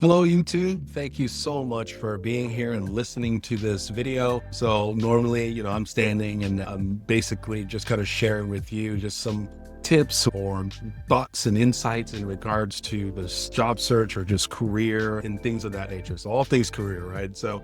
Hello, YouTube. Thank you so much for being here and listening to this video. So normally, I'm standing and I'm basically just kind of sharing with you just some tips or thoughts and insights in regards to this job search or just career and things of that nature. So all things career, right? So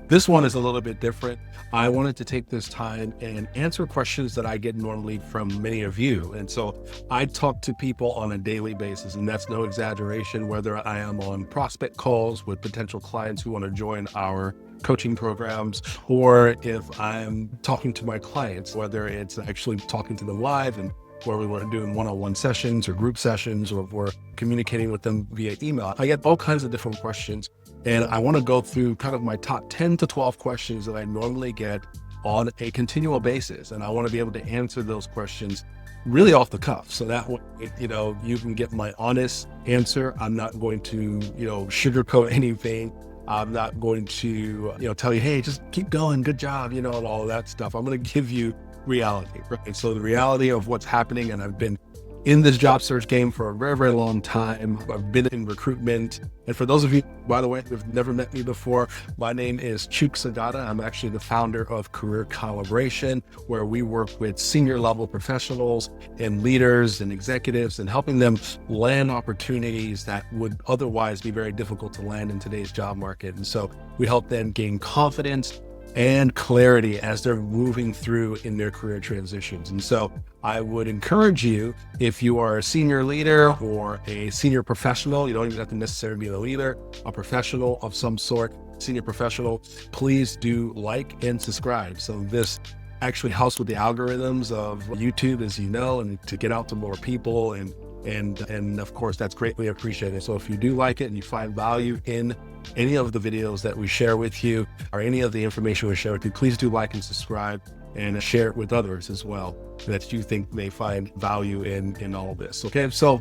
this one is a little bit different. I wanted to take this time and answer questions that I get normally from many of you. And so I talk to people on a daily basis, and that's no exaggeration, whether I am on prospect calls with potential clients who want to join our coaching programs, or if I'm talking to my clients, whether it's actually talking to them live and where we were doing one-on-one sessions or group sessions, or if we're communicating with them via email. I get all kinds of different questions. And I want to go through kind of my top 10 to 12 questions that I normally get on a continual basis. And I want to be able to answer those questions really off the cuff. So that way, you can get my honest answer. I'm not going to, sugarcoat anything. I'm not going to, tell you, hey, just keep going. Good job, and all of that stuff. I'm going to give you reality, right? So the reality of what's happening. And I've been in this job search game for a very, very long time. I've been in recruitment. And for those of you, by the way, who've never met me before, my name is Chuks Agada. I'm actually the founder of Career Calibration, where we work with senior level professionals and leaders and executives and helping them land opportunities that would otherwise be very difficult to land in today's job market. And so we help them gain confidence and clarity as they're moving through in their career transitions. And so I would encourage you, if you are a senior leader or a senior professional, you don't even have to necessarily be the leader, a professional of some sort, senior professional, please do like and subscribe. So this actually helps with the algorithms of YouTube, as you know, and to get out to more people. And of course, that's greatly appreciated. So if you do like it and you find value in any of the videos that we share with you or any of the information we share with you, please do like and subscribe and share it with others as well that you think may find value in all this. Okay, so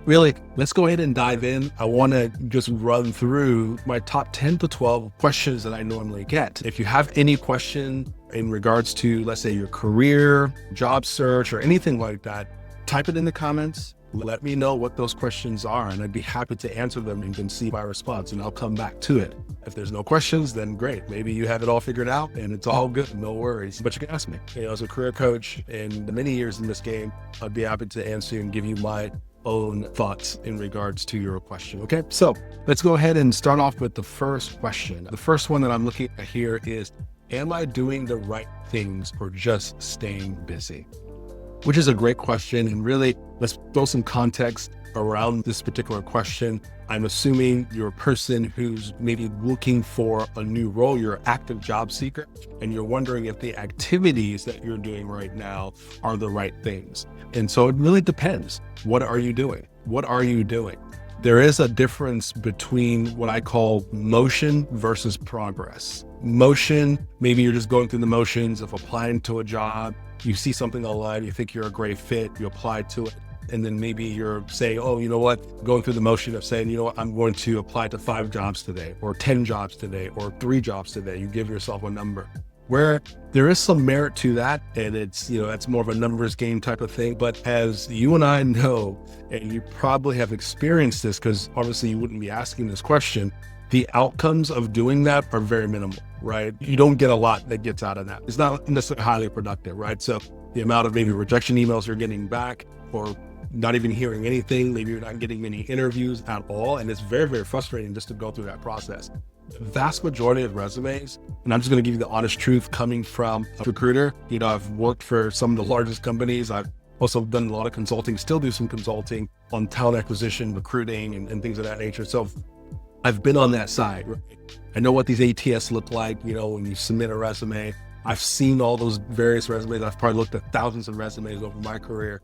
really, let's go ahead and dive in. I want to just run through my top 10 to 12 questions that I normally get. If you have any question in regards to, let's say, your career, job search, or anything like that, type it in the comments. Let me know what those questions are, and I'd be happy to answer them and can see my response, and I'll come back to it. If there's no questions, then great. Maybe you have it all figured out and it's all good, no worries. But you can ask me. As a career coach and many years in this game, I'd be happy to answer and give you my own thoughts in regards to your question. Okay, so let's go ahead and start off with the first question. The first one that I'm looking at here is, am I doing the right things or just staying busy? Which is a great question. And really, let's throw some context around this particular question. I'm assuming you're a person who's maybe looking for a new role. You're an active job seeker, and you're wondering if the activities that you're doing right now are the right things. And so it really depends. What are you doing? What are you doing? There is a difference between what I call motion versus progress. Motion, maybe you're just going through the motions of applying to a job. You see something online, you think you're a great fit, you apply to it. And then maybe you're saying, oh, you know what? Going through the motion of saying, you know what? I'm going to apply to 5 jobs today, or 10 jobs today, or 3 jobs today. You give yourself a number. Where there is some merit to that, and it's, that's more of a numbers game type of thing. But as you and I know, and you probably have experienced this, because obviously you wouldn't be asking this question, the outcomes of doing that are very minimal, right? You don't get a lot that gets out of that. It's not necessarily highly productive, right? So the amount of maybe rejection emails you're getting back, or not even hearing anything, maybe you're not getting many interviews at all. And it's very, very frustrating just to go through that process. The vast majority of resumes, and I'm just going to give you the honest truth coming from a recruiter. I've worked for some of the largest companies. I've also done a lot of consulting, still do some consulting on talent acquisition, recruiting, and things of that nature. So I've been on that side, right? I know what these ATS look like, when you submit a resume. I've seen all those various resumes. I've probably looked at thousands of resumes over my career.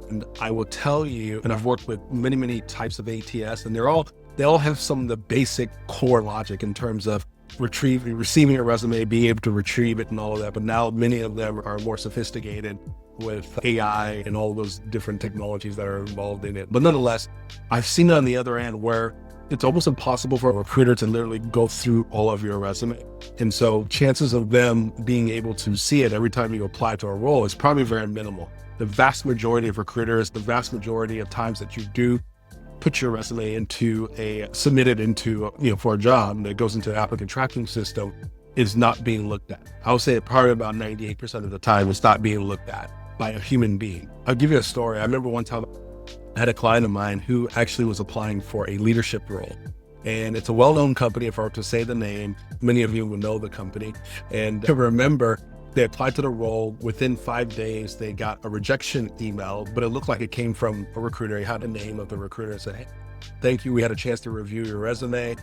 And I will tell you, and I've worked with many, many types of ATS, and they all have some of the basic core logic in terms of receiving a resume, being able to retrieve it and all of that. But now many of them are more sophisticated with AI and all those different technologies that are involved in it. But nonetheless, I've seen it on the other end where it's almost impossible for a recruiter to literally go through all of your resume. And so chances of them being able to see it every time you apply to a role is probably very minimal. The vast majority of recruiters, the vast majority of times that you do put your resume submit it into, for a job that goes into the applicant tracking system is not being looked at. I would say probably about 98% of the time it's not being looked at by a human being. I'll give you a story. I remember one time I had a client of mine who actually was applying for a leadership role. And it's a well-known company. If I were to say the name, many of you will know the company. And I remember they applied to the role. Within 5 days, they got a rejection email, but it looked like it came from a recruiter. He had the name of the recruiter and said, "Hey, thank you. We had a chance to review your resume.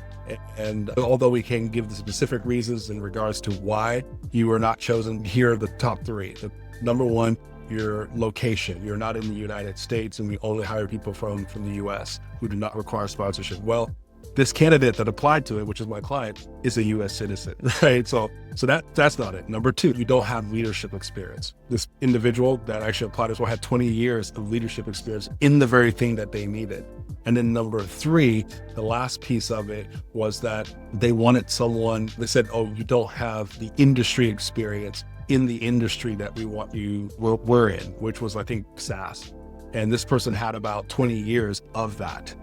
And although we can't give the specific reasons in regards to why you were not chosen, here are the top three. The number one, your location. You're not in the United States, and we only hire people from the US who do not require sponsorship." Well, this candidate that applied to it, which is my client, is a US citizen, right? So that's not it. Number two, you don't have leadership experience. This individual that actually applied as well had 20 years of leadership experience in the very thing that they needed. And then number three, the last piece of it was that they wanted someone, they said, "Oh, you don't have the industry experience in the industry that we're in," which was, I think, SaaS. And this person had about 20 years of that.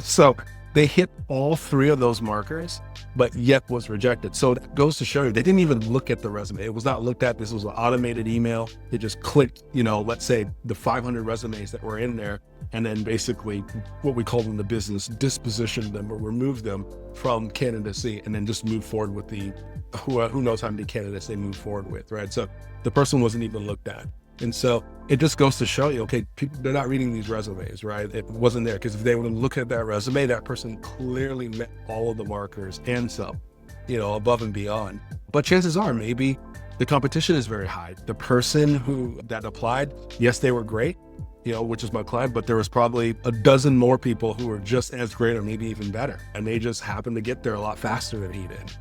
So they hit all three of those markers, but yet was rejected. So that goes to show you, they didn't even look at the resume. It was not looked at. This was an automated email. It just clicked, let's say the 500 resumes that were in there, and then basically what we call in the business, disposition them or remove them from candidacy, and then just move forward with who knows how many candidates they move forward with, right? So the person wasn't even looked at. And so it just goes to show you, okay, people, they're not reading these resumes, right? It wasn't there, because if they would look at that resume, that person clearly met all of the markers and some, above and beyond. But chances are maybe the competition is very high. The person that applied, yes, they were great, which is my client, but there was probably a dozen more people who were just as great or maybe even better. And they just happened to get there a lot faster than he did.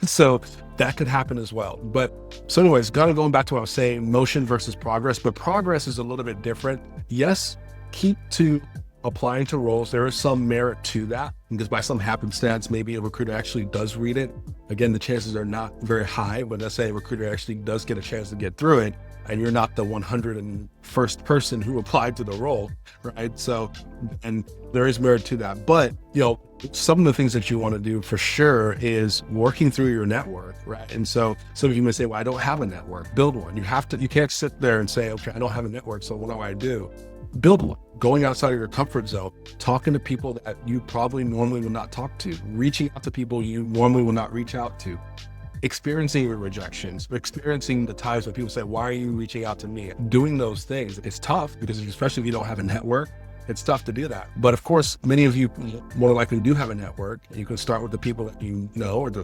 So that could happen as well. So anyways, going back to what I was saying, motion versus progress, but progress is a little bit different. Yes, keep to applying to roles. There is some merit to that, because by some happenstance, maybe a recruiter actually does read it. Again, the chances are not very high, but let's say a recruiter actually does get a chance to get through it, and you're not the 101st person who applied to the role, right? So, and there is merit to that. But, some of the things that you want to do for sure is working through your network, right? And so some of you may say, "Well, I don't have a network." Build one. You can't sit there and say, "Okay, I don't have a network, so what do I do?" Build one. Going outside of your comfort zone, talking to people that you probably normally would not talk to, reaching out to people you normally would not reach out to, experiencing your rejections, experiencing the times when people say, "Why are you reaching out to me?" Doing those things. It's tough, because especially if you don't have a network, it's tough to do that. But of course, many of you more likely do have a network. You can start with the people that you know, or the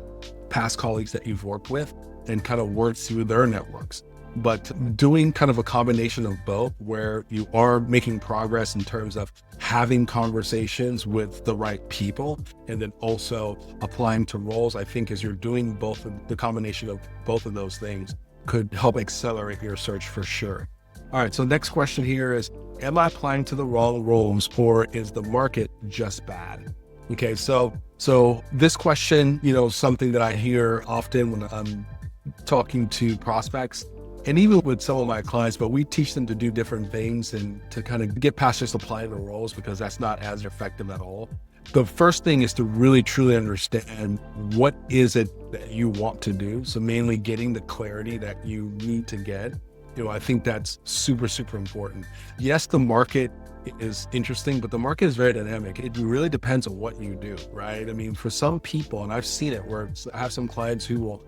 past colleagues that you've worked with, and kind of work through their networks. But doing kind of a combination of both, where you are making progress in terms of having conversations with the right people, and then also applying to roles, I think as you're doing both, the combination of both of those things could help accelerate your search for sure. All right, so next question here is, am I applying to the wrong roles, or is the market just bad? Okay, so this question, something that I hear often when I'm talking to prospects, and even with some of my clients, but we teach them to do different things and to kind of get past just applying the roles, because that's not as effective at all. The first thing is to really truly understand what is it that you want to do. So mainly getting the clarity that you need to get. I think that's super, super important. Yes, the market is interesting, but the market is very dynamic. It really depends on what you do, right? I mean, for some people, and I've seen it where I have some clients who will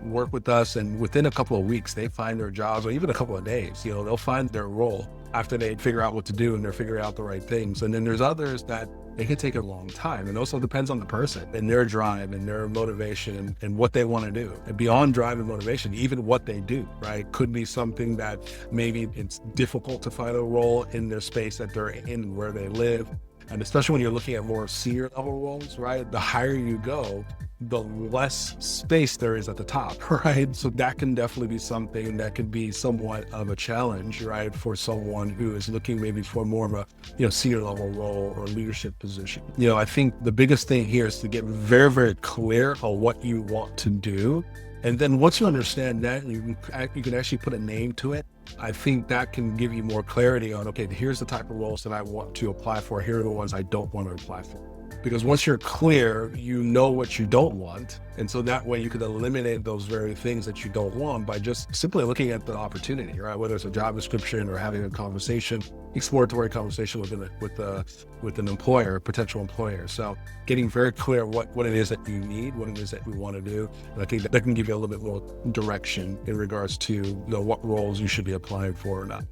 work with us, and within a couple of weeks, they find their jobs, or even a couple of days, they'll find their role after they figure out what to do and they're figuring out the right things. And then there's others that it can take a long time. And also depends on the person and their drive and their motivation and what they want to do. And beyond drive and motivation, even what they do, right? Could be something that maybe it's difficult to find a role in their space that they're in and where they live. And especially when you're looking at more senior level roles, right? The higher you go, the less space there is at the top, right? So that can definitely be something that could be somewhat of a challenge, right? For someone who is looking maybe for more of a, senior level role or leadership position. I think the biggest thing here is to get very, very clear on what you want to do, And then once you understand that, and you can actually put a name to it, I think that can give you more clarity on, okay, here's the type of roles that I want to apply for. Here are the ones I don't want to apply for. Because once you're clear, you know what you don't want. And so that way you can eliminate those very things that you don't want by just simply looking at the opportunity, right? Whether it's a job description or having a conversation, exploratory conversation with an employer, a potential employer. So getting very clear what it is that you need, what it is that you want to do. And I think that can give you a little bit more direction in regards to what roles you should be applying for or not.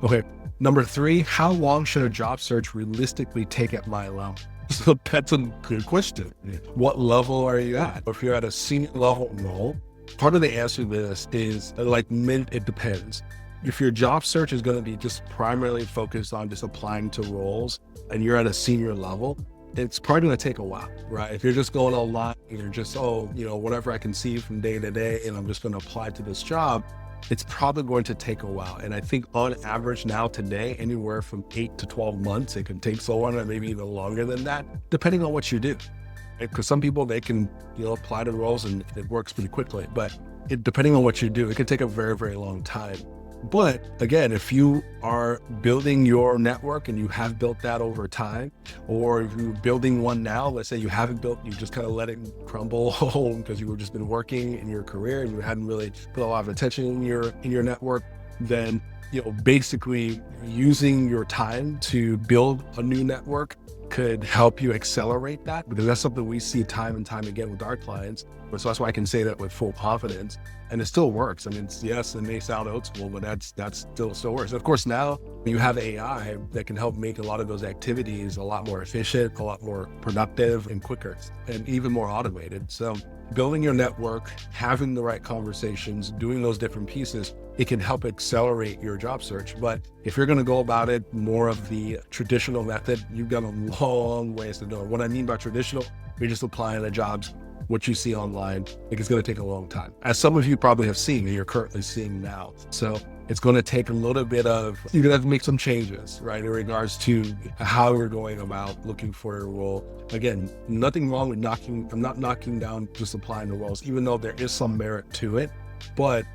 Okay, number 3, how long should a job search realistically take at my level? So that's a good question. What level are you at? If you're at a senior level role, part of the answer to this is it depends. If your job search is going to be just primarily focused on just applying to roles and you're at a senior level, it's probably going to take a while, right? If you're just going online and you're just, whatever I can see from day to day, and I'm just going to apply to this job, it's probably going to take a while. And I think on average now today, anywhere from 8 to 12 months, it can take so long, or maybe even longer than that, depending on what you do. Because some people, they can, apply to roles and it works pretty quickly, but depending on what you do, it can take a very, very long time. But again, if you are building your network and you have built that over time, or if you're building one now, let's say you haven't built, you just kind of let it crumble because you were just been working in your career and you hadn't really put a lot of attention in your network, then basically using your time to build a new network could help you accelerate that, because that's something we see time and time again with our clients. So that's why I can say that with full confidence, and it still works. I mean, yes, it may sound old school, but that's still works. And of course, now you have AI that can help make a lot of those activities a lot more efficient, a lot more productive and quicker, and even more automated. So building your network, having the right conversations, doing those different pieces, it can help accelerate your job search. But if you're going to go about it more of the traditional method, you've got a long ways to go. What I mean by traditional, you're just applying to jobs, what you see online. It's going to take a long time, as some of you probably have seen and you're currently seeing now. So it's going to take a little bit of, you're going to have to make some changes, right, in regards to how we're going about looking for a role. Again, nothing wrong with I'm not knocking down just applying to roles, even though there is some merit to it. But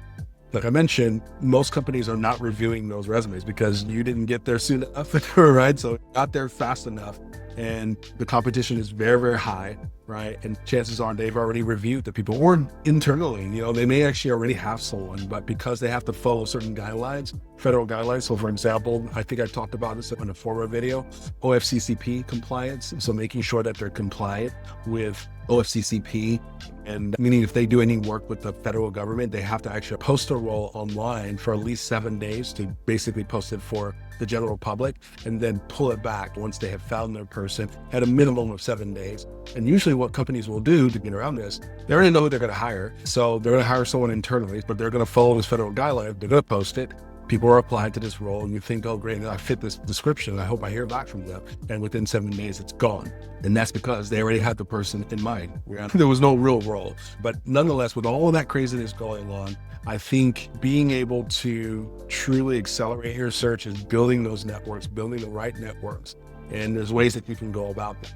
like I mentioned, most companies are not reviewing those resumes because you didn't get there soon enough, right? So got there fast enough, and the competition is very, very high, right? And chances are they've already reviewed the people, or internally, they may actually already have someone, but because they have to follow certain guidelines, federal guidelines. So for example, I think I talked about this in a former video, OFCCP compliance. So making sure that they're compliant with OFCCP, and meaning if they do any work with the federal government, they have to actually post a role online for at least 7 days to basically post it for the general public, and then pull it back once they have found their person at a minimum of 7 days. And usually what companies will do to get around this, they already know who they're going to hire. So they're going to hire someone internally, but they're going to follow this federal guideline. They're going to post it. People are applying to this role and you think, oh great, I fit this description, I hope I hear back from them. And within 7 days, it's gone. And that's because they already had the person in mind. There was no real role. But nonetheless, with all of that craziness going on, I think being able to truly accelerate your search is building those networks, building the right networks. And there's ways that you can go about that.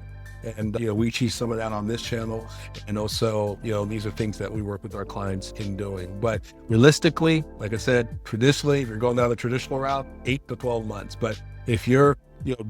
And, we teach some of that on this channel. And also, these are things that we work with our clients in doing. But realistically, like I said, traditionally, if you're going down the traditional route, 8 to 12 months. But if you're,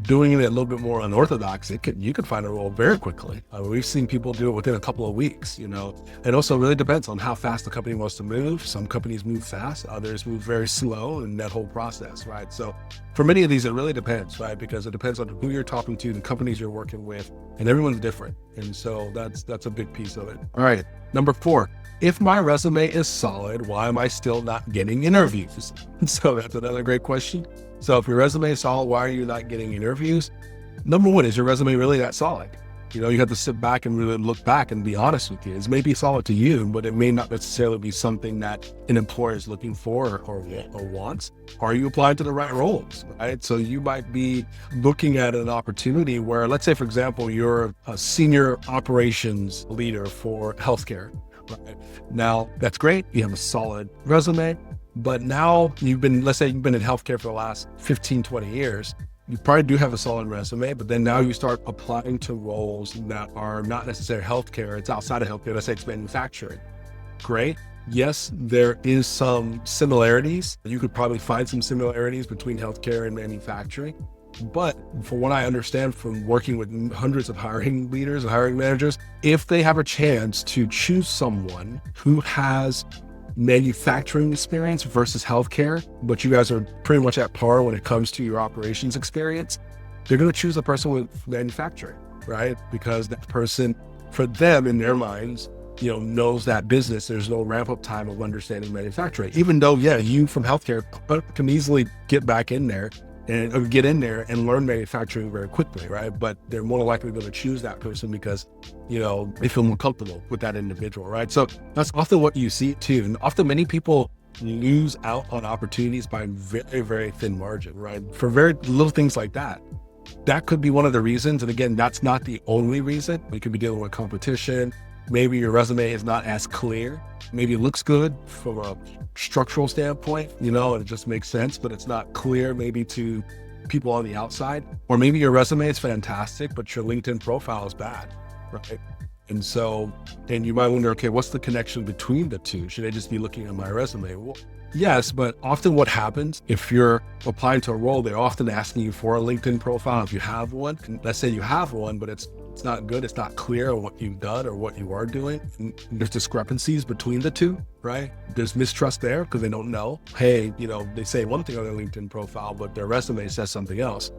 doing it a little bit more unorthodox, you could find a role very quickly. We've seen people do it within a couple of weeks, It also really depends on how fast the company wants to move. Some companies move fast, others move very slow in that whole process, right? So for many of these, it really depends, right? Because it depends on who you're talking to, the companies you're working with, and everyone's different. And so that's a big piece of it. All right, number 4. If my resume is solid, why am I still not getting interviews? So that's another great question. So if your resume is solid, why are you not getting interviews? Number 1, is your resume really that solid? You have to sit back and really look back and be honest with you. It may be solid to you, but it may not necessarily be something that an employer is looking for or wants. Are you applying to the right roles, right? So you might be looking at an opportunity where, let's say, for example, you're a senior operations leader for healthcare. Right. Now, that's great. You have a solid resume, but now let's say you've been in healthcare for the last 15, 20 years. You probably do have a solid resume, but then now you start applying to roles that are not necessarily healthcare. It's outside of healthcare. Let's say it's manufacturing. Great. Yes, there is some similarities. You could probably find some similarities between healthcare and manufacturing. But from what I understand from working with hundreds of hiring leaders and hiring managers, if they have a chance to choose someone who has manufacturing experience versus healthcare, but you guys are pretty much at par when it comes to your operations experience, they're going to choose a person with manufacturing, right? Because that person, for them in their minds, knows that business. There's no ramp up time of understanding manufacturing, even though, yeah, you from healthcare can easily get back in there and get in there and learn manufacturing very quickly, right? But they're more likely going to choose that person because, they feel more comfortable with that individual, right? So that's often what you see too. And often many people lose out on opportunities by very, very thin margin, right? For very little things like that. That could be one of the reasons. And again, that's not the only reason. We could be dealing with competition. Maybe your resume is not as clear. Maybe it looks good from a structural standpoint, and it just makes sense, but it's not clear maybe to people on the outside. Or maybe your resume is fantastic, but your LinkedIn profile is bad, right? And so, and you might wonder, okay, what's the connection between the two? Should I just be looking at my resume? Well, yes, but often what happens if you're applying to a role, they're often asking you for a LinkedIn profile if you have one. And let's say you have one, but it's not good. It's not clear on what you've done or what you are doing. And there's discrepancies between the two, right? There's mistrust there because they don't know. Hey, they say one thing on their LinkedIn profile, but their resume says something else.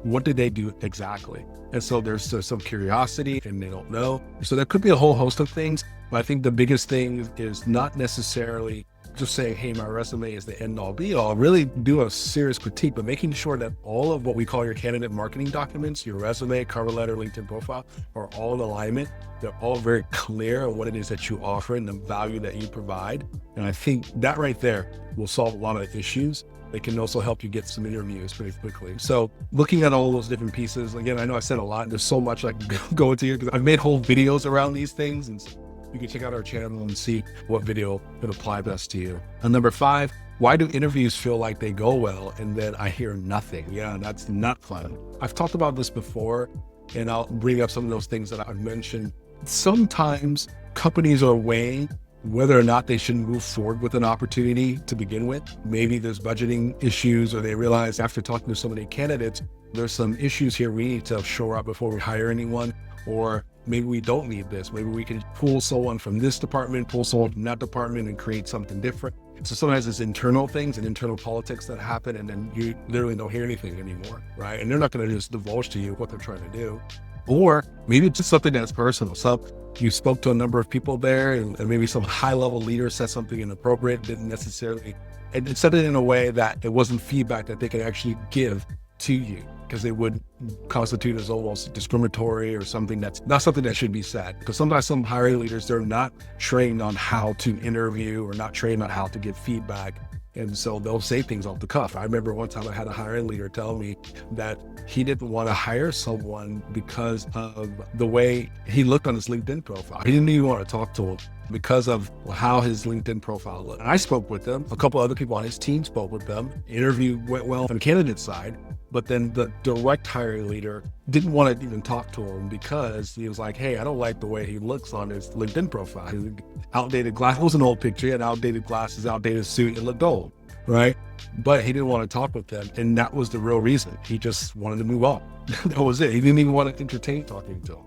What did they do exactly? And so there's some curiosity and they don't know. So there could be a whole host of things, but I think the biggest thing is not necessarily just saying, hey, my resume is the end all be all. Really do a serious critique, but making sure that all of what we call your candidate marketing documents, your resume, cover letter, LinkedIn profile, are all in alignment. They're all very clear on what it is that you offer and the value that you provide. And I think that right there will solve a lot of issues. They can also help you get some interviews pretty quickly. So looking at all those different pieces, again, I know I said a lot. There's so much I can go into here because I've made whole videos around these things. And so you can check out our channel and see what video could apply best to you. And number 5, why do interviews feel like they go well and then I hear nothing? Yeah, that's not fun. I've talked about this before, and I'll bring up some of those things that I've mentioned. Sometimes companies are weighing whether or not they should move forward with an opportunity to begin with. Maybe there's budgeting issues, or they realize after talking to so many candidates, there's some issues here we need to shore up before we hire anyone. Or maybe we don't need this. Maybe we can pull someone from this department, pull someone from that department and create something different. So sometimes it's internal things and internal politics that happen, and then you literally don't hear anything anymore, right? And they're not going to just divulge to you what they're trying to do. Or maybe it's just something that's personal. So you spoke to a number of people there, and maybe some high-level leader said something inappropriate, didn't necessarily, and it said it in a way that it wasn't feedback that they could actually give to you, because they would constitute as almost discriminatory or something that's not something that should be said. Because sometimes some hiring leaders, they're not trained on how to interview or not trained on how to give feedback. And so they'll say things off the cuff. I remember one time I had a hiring leader tell me that he didn't want to hire someone because of the way he looked on his LinkedIn profile. He didn't even want to talk to him because of how his LinkedIn profile looked. And I spoke with them. A couple other people on his team spoke with them. Interview went well on the candidate side, but then the direct hiring leader didn't want to even talk to him because he was like, hey, I don't like the way he looks on his LinkedIn profile. Outdated glass. It was an old picture. He had outdated glasses, outdated suit. It looked old, right? But he didn't want to talk with them. And that was the real reason. He just wanted to move on. That was it. He didn't even want to entertain talking to him.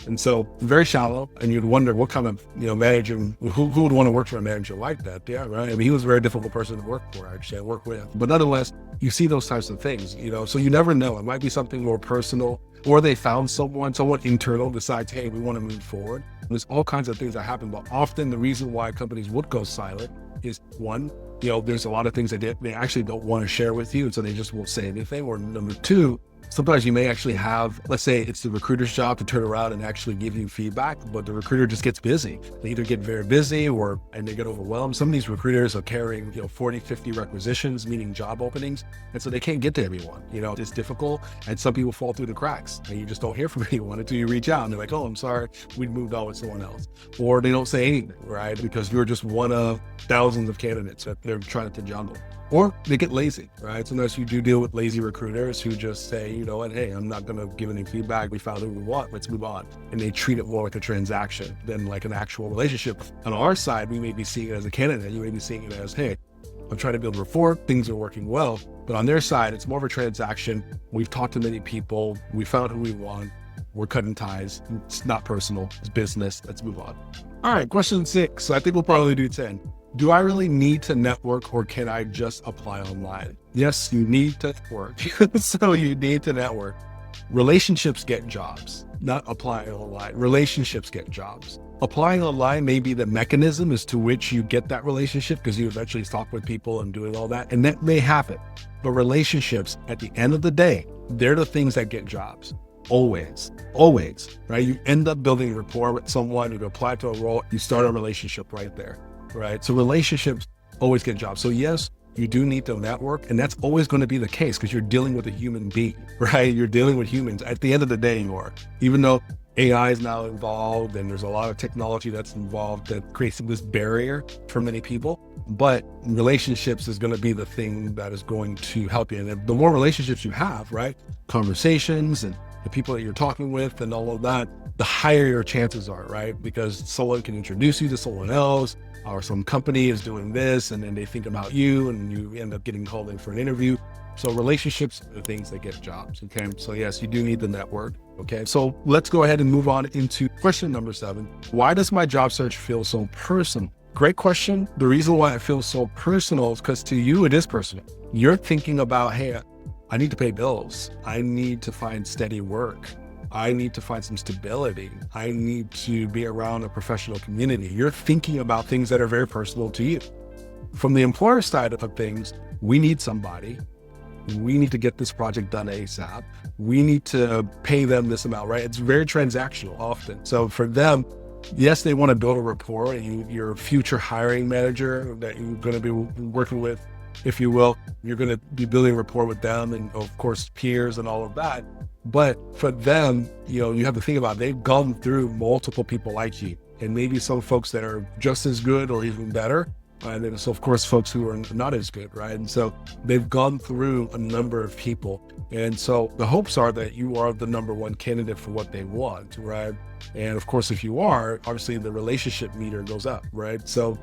And so very shallow. And you'd wonder what kind of, manager, who would want to work for a manager like that? Yeah, right. I mean, he was a very difficult person to work for, actually, work with. But nonetheless, you see those types of things, so you never know. It might be something more personal, or they found someone internal decides, hey, we want to move forward. There's all kinds of things that happen. But often the reason why companies would go silent is, one, there's a lot of things that they actually don't want to share with you. And so they just won't say anything. Or number 2, sometimes you may actually have, let's say it's the recruiter's job to turn around and actually give you feedback, but the recruiter just gets busy. They either get very busy and they get overwhelmed. Some of these recruiters are carrying, 40, 50 requisitions, meaning job openings. And so they can't get to everyone. It's difficult. And some people fall through the cracks and you just don't hear from anyone until you reach out and they're like, oh, I'm sorry, we moved on with someone else. Or they don't say anything, right? Because you're just one of thousands of candidates that they're trying to juggle. or they get lazy, right? Sometimes you do deal with lazy recruiters who just say, you know what, hey, I'm not going to give any feedback. We found who we want. Let's move on. And they treat it more like a transaction than like an actual relationship. On our side, we may be seeing it as a candidate. You may be seeing it as, hey, I'm trying to build rapport. Things are working well. But on their side, it's more of a transaction. We've talked to many people. We found who we want. We're cutting ties. It's not personal. It's business. Let's move on. All right, question 6. So I think we'll probably do 10. Do I really need to network, or can I just apply online? Yes, you need to work. So you need to network. Relationships get jobs, not applying online. Relationships get jobs. Applying online may be the mechanism as to which you get that relationship, because you eventually talk with people and doing all that, and that may happen. But relationships, at the end of the day, they're the things that get jobs. Always, right? You end up building rapport with someone, you apply to a role, you start a relationship right there, right? So relationships always get jobs. So yes, you do need to network, and that's always going to be the case because you're dealing with a human being, right? You're dealing with humans. At the end of the day, you are. Even though AI is now involved and there's a lot of technology that's involved that creates this barrier for many people, but relationships is going to be the thing that is going to help you. And the more relationships you have, right? Conversations and the people that you're talking with and all of that, the higher your chances are, right? Because someone can introduce you to someone else, or some company is doing this, and then they think about you and you end up getting called in for an interview. So relationships are the things that get jobs, okay? So yes, you do need the network, okay? So let's go ahead and move on into question number 7. Why does my job search feel so personal? Great question. The reason why it feels so personal is because to you, it is personal. You're thinking about, hey, I need to pay bills. I need to find steady work. I need to find some stability. I need to be around a professional community. You're thinking about things that are very personal to you. From the employer side of things, we need somebody. We need to get this project done ASAP. We need to pay them this amount, right? It's very transactional often. So for them, yes, they want to build a rapport, and your future hiring manager that you're going to be working with, if you will, you're going to be building rapport with them and of course peers and all of that. But for them, you have to think about it. They've gone through multiple people like you, and maybe some folks that are just as good or even better. And then so of course folks who are not as good, right? And so they've gone through a number of people. And so the hopes are that you are the number one candidate for what they want, right? And of course, if you are, obviously the relationship meter goes up, right? So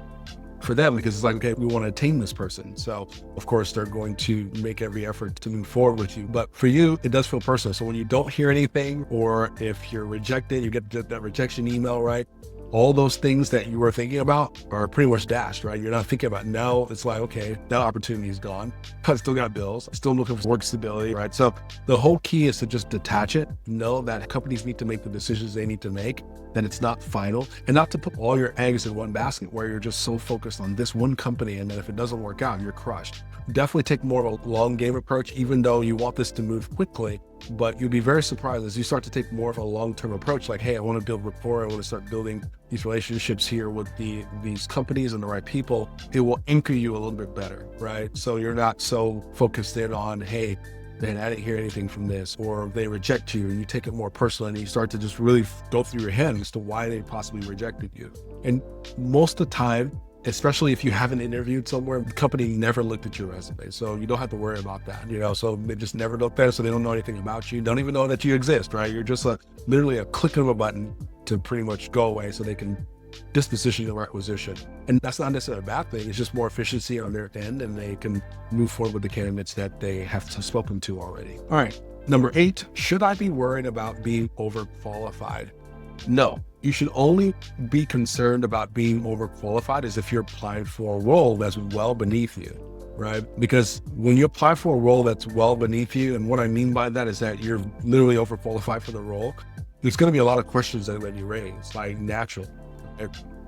for them, because it's like, okay, we want to attain this person. So of course they're going to make every effort to move forward with you. But for you, it does feel personal. So when you don't hear anything, or if you're rejected, you get that rejection email, right? All those things that you were thinking about are pretty much dashed, right? You're not thinking about now. It's like, okay, that opportunity is gone. I still got bills. I'm still looking for work stability, right? So the whole key is to just detach it. Know that companies need to make the decisions they need to make, that it's not final, and not to put all your eggs in one basket where you're just so focused on this one company, and then if it doesn't work out, you're crushed. Definitely take more of a long game approach, even though you want this to move quickly. But you'll be very surprised as you start to take more of a long-term approach, like, hey, I want to build rapport. I want to start building these relationships here with these companies and the right people. It will anchor you a little bit better, right? So you're not so focused in on, hey, man, I didn't hear anything from this, or they reject you, and you take it more personally, and you start to just really go through your head as to why they possibly rejected you. And most of the time, especially if you haven't interviewed somewhere, the company never looked at your resume. So you don't have to worry about that, so they just never looked at it. So they don't know anything about you. Don't even know that you exist, right? You're just literally a click of a button to pretty much go away so they can disposition your requisition. And that's not necessarily a bad thing. It's just more efficiency on their end, and they can move forward with the candidates that they have spoken to already. All right. Number 8, should I be worried about being overqualified? No. You should only be concerned about being overqualified as if you're applying for a role that's well beneath you, right? Because when you apply for a role that's well beneath you, and what I mean by that is that you're literally overqualified for the role, there's going to be a lot of questions that you raise, like natural.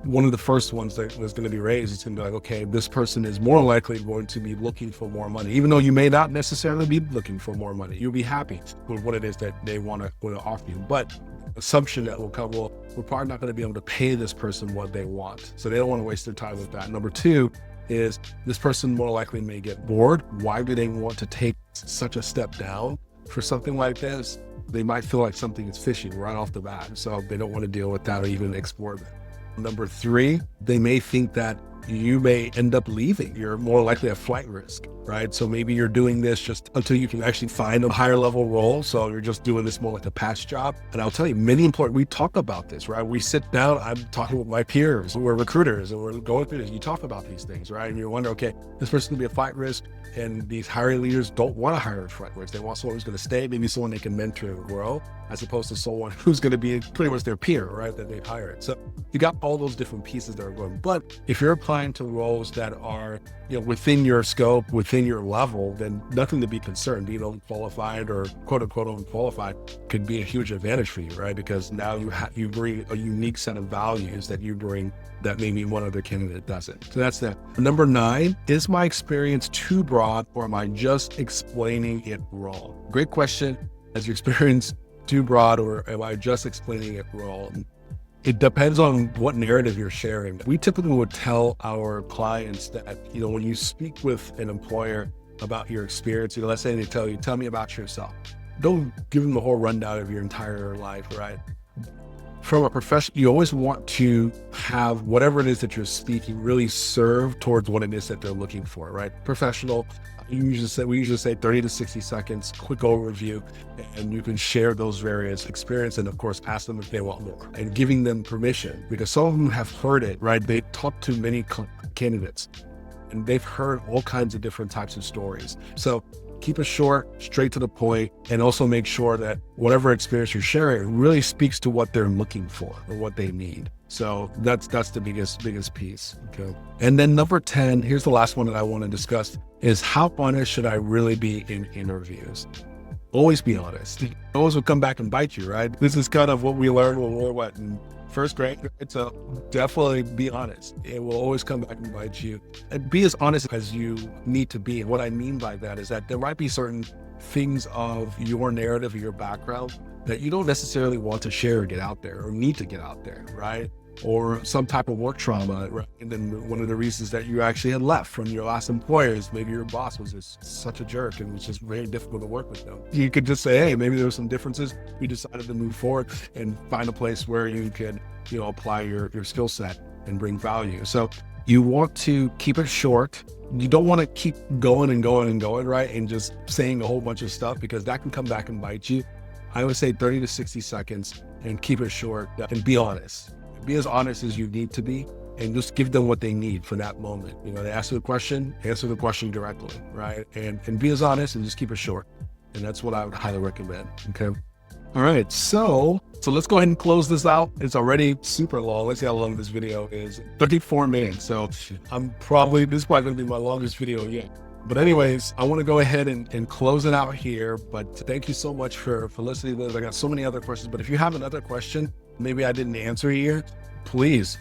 One of the first ones that was going to be raised is going to be like, okay, this person is more likely going to be looking for more money, even though you may not necessarily be looking for more money. You'll be happy with what it is that they want to offer you. But assumption that will come, well, we're probably not going to be able to pay this person what they want. So they don't want to waste their time with that. Number 2 is this person more likely may get bored. Why do they want to take such a step down for something like this? They might feel like something is fishy right off the bat. So they don't want to deal with that or even explore that. Number 3, they may think that you may end up leaving. You're more likely at flight risk, right? So maybe you're doing this just until you can actually find a higher level role. So you're just doing this more like a patch job. And I'll tell you, many employers, we talk about this, right? We sit down, I'm talking with my peers who are recruiters, and we're going through this. You talk about these things, right? And you wonder, okay, this person's gonna be a flight risk, and these hiring leaders don't want to hire a flight risk. They want someone who's gonna stay, maybe someone they can mentor and grow, as opposed to someone who's gonna be pretty much their peer, right, that they've hired. So you got all those different pieces that are going. But if you're applying to roles that are, within your scope, within your level, then nothing to be concerned. Being unqualified or quote unquote unqualified could be a huge advantage for you, right? Because now you bring a unique set of values that you bring that maybe one other candidate doesn't. So that's that. Number 9, is my experience too broad, or am I just explaining it wrong? Great question. Is your experience too broad, or am I just explaining it wrong? It depends on what narrative you're sharing. We typically would tell our clients that, when you speak with an employer about your experience, let's say they tell me about yourself. Don't give them the whole rundown of your entire life, right? From a professional, you always want to have whatever it is that you're speaking really serve towards what it is that they're looking for, right? Professional, we usually say 30 to 60 seconds, quick overview, and you can share those various experiences, and of course, ask them if they want more, and giving them permission, because some of them have heard it, right? They talk to many candidates, and they've heard all kinds of different types of stories. So keep it short, straight to the point, and also make sure that whatever experience you're sharing really speaks to what they're looking for or what they need. So that's the biggest piece. Okay. And then number 10, here's the last one that I want to discuss, is how honest should I really be in interviews? Always be honest. It always will come back and bite you, right? This is kind of what we learned when we were in first grade. So definitely be honest. It will always come back and bite you. And be as honest as you need to be. And what I mean by that is that there might be certain things of your narrative or your background that you don't necessarily want to share or get out there, or need to get out there, right? Or some type of work trauma, right? And then one of the reasons that you actually had left from your last employer is maybe your boss was just such a jerk and it was just very difficult to work with them. You could just say, hey, maybe there were some differences. We decided to move forward and find a place where you could, apply your skill set and bring value. So you want to keep it short. You don't want to keep going and going and going, right? And just saying a whole bunch of stuff, because that can come back and bite you. I would say 30 to 60 seconds and keep it short and be honest. Be as honest as you need to be, and just give them what they need for that moment. They ask you a question, answer the question directly, right? And be as honest and just keep it short. And that's what I would highly recommend. Okay. All right. So let's go ahead and close this out. It's already super long. Let's see how long this video is. 34 minutes. So this is probably going to be my longest video yet. But anyways, I want to go ahead and close it out here. But thank you so much for listening to this. I got so many other questions, but if you have another question, maybe I didn't answer here, please,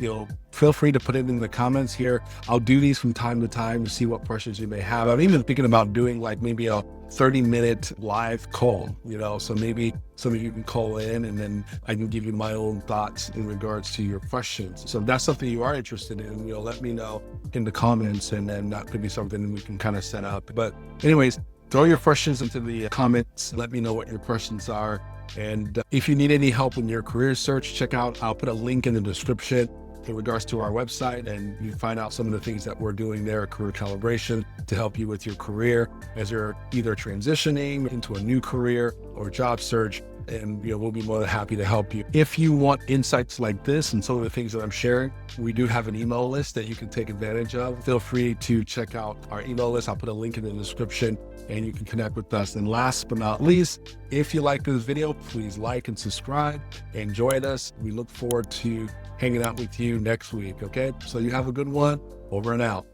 feel free to put it in the comments here. I'll do these from time to time to see what questions you may have. I'm even thinking about doing like maybe a 30-minute live call, so maybe some of you can call in and then I can give you my own thoughts in regards to your questions. So if that's something you are interested in, let me know in the comments, and then that could be something we can kind of set up. But anyways, throw your questions into the comments. Let me know what your questions are. And if you need any help in your career search, I'll put a link in the description in regards to our website, and you find out some of the things that we're doing there at Career Calibration to help you with your career as you're either transitioning into a new career or job search. And we'll be more than happy to help you. If you want insights like this and some of the things that I'm sharing, we do have an email list that you can take advantage of. Feel free to check out our email list. I'll put a link in the description and you can connect with us. And last but not least, if you like this video, please like and subscribe and join us. We look forward to hanging out with you next week. Okay, so you have a good one. Over and out.